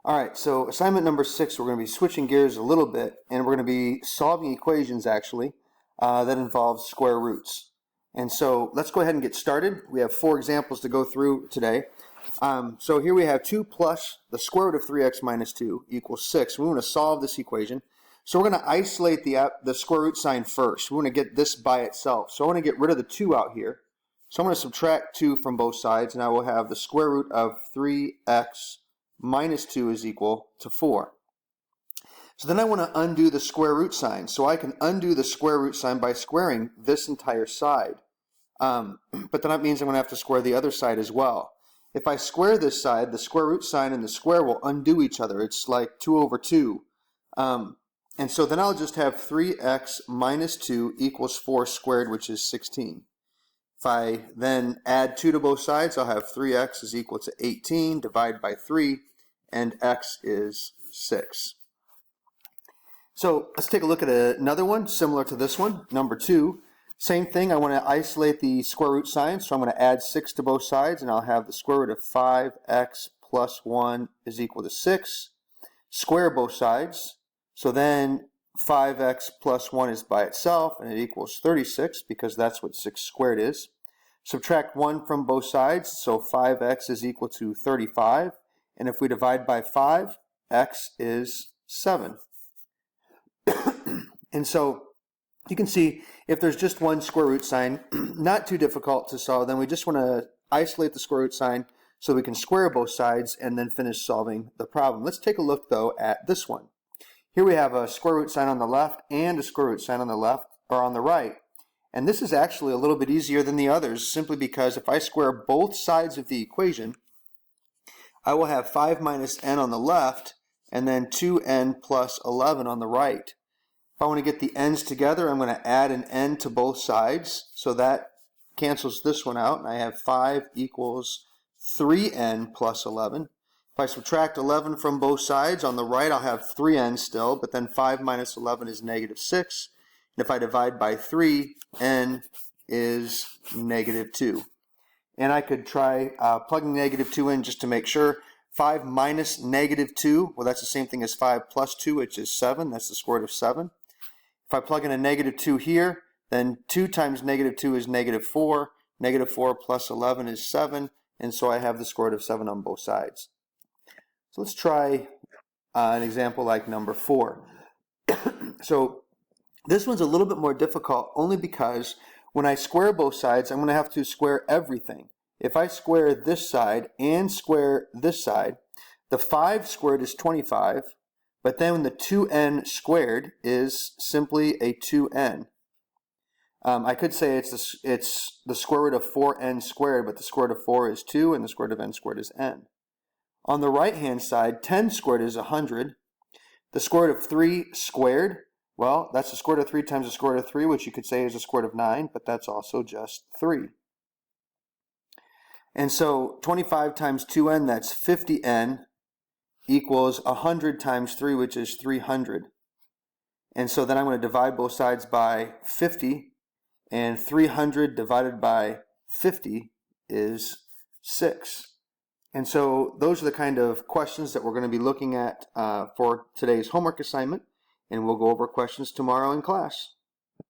Alright, so assignment number 6, we're going to be switching gears a little bit, and we're going to be solving equations actually that involve square roots. And so let's go ahead and get started. We have 4 examples to go through today. So here we have 2 plus the square root of 3x minus 2 equals 6. We want to solve this equation. So we're going to isolate the square root sign first. We want to get this by itself. So I want to get rid of the 2 out here. So I'm going to subtract 2 from both sides, and I will have the square root of 3x minus 2 is equal to 4. So then I want to undo the square root sign. So I can undo the square root sign by squaring this entire side. But then that means I'm going to have to square the other side as well. If I square this side, the square root sign and the square will undo each other. It's like 2 over 2. And so then I'll just have 3x minus 2 equals 4 squared, which is 16. If I then add 2 to both sides, I'll have 3x is equal to 18, divide by 3, and x is 6. So let's take a look at another one similar to this one, number 2. Same thing, I want to isolate the square root sign, so I'm going to add 6 to both sides, and I'll have the square root of 5x plus 1 is equal to 6. Square both sides, so then 5x plus 1 is by itself, and it equals 36, because that's what 6 squared is. Subtract 1 from both sides, so 5x is equal to 35. And if we divide by 5, x is 7. And so you can see if there's just one square root sign, not too difficult to solve, then we just want to isolate the square root sign so we can square both sides and then finish solving the problem. Let's take a look though at this one. Here we have a square root sign on the left and a square root sign on the left or on the right. And this is actually a little bit easier than the others simply because if I square both sides of the equation, I will have 5 minus n on the left and then 2n plus 11 on the right. If I want to get the n's together, I'm going to add an n to both sides. So that cancels this one out, and I have 5 equals 3n plus 11. If I subtract 11 from both sides, on the right I'll have 3n still, but then 5 minus 11 is negative 6. And if I divide by 3, n is negative 2. And I could try plugging negative 2 in just to make sure. 5 minus negative 2, well that's the same thing as 5 plus 2, which is 7. That's the square root of 7. If I plug in a negative 2 here, then 2 times negative 2 is negative 4. Negative 4 plus 11 is 7. And so I have the square root of 7 on both sides. So let's try an example like number 4. So this one's a little bit more difficult only because when I square both sides, I'm going to have to square everything. If I square this side and square this side, the 5 squared is 25, but then the 2n squared is simply a 2n. I could say it's the square root of 4n squared, but the square root of 4 is 2, and the square root of n squared is n. On the right-hand side, 10 squared is 100. The square root of 3 squared, well, that's the square root of 3 times the square root of 3, which you could say is the square root of 9, but that's also just 3. And so 25 times 2n, that's 50n, equals 100 times 3, which is 300. And so then I'm going to divide both sides by 50, and 300 divided by 50 is 6. And so those are the kind of questions that we're going to be looking at for today's homework assignment. And we'll go over questions tomorrow in class.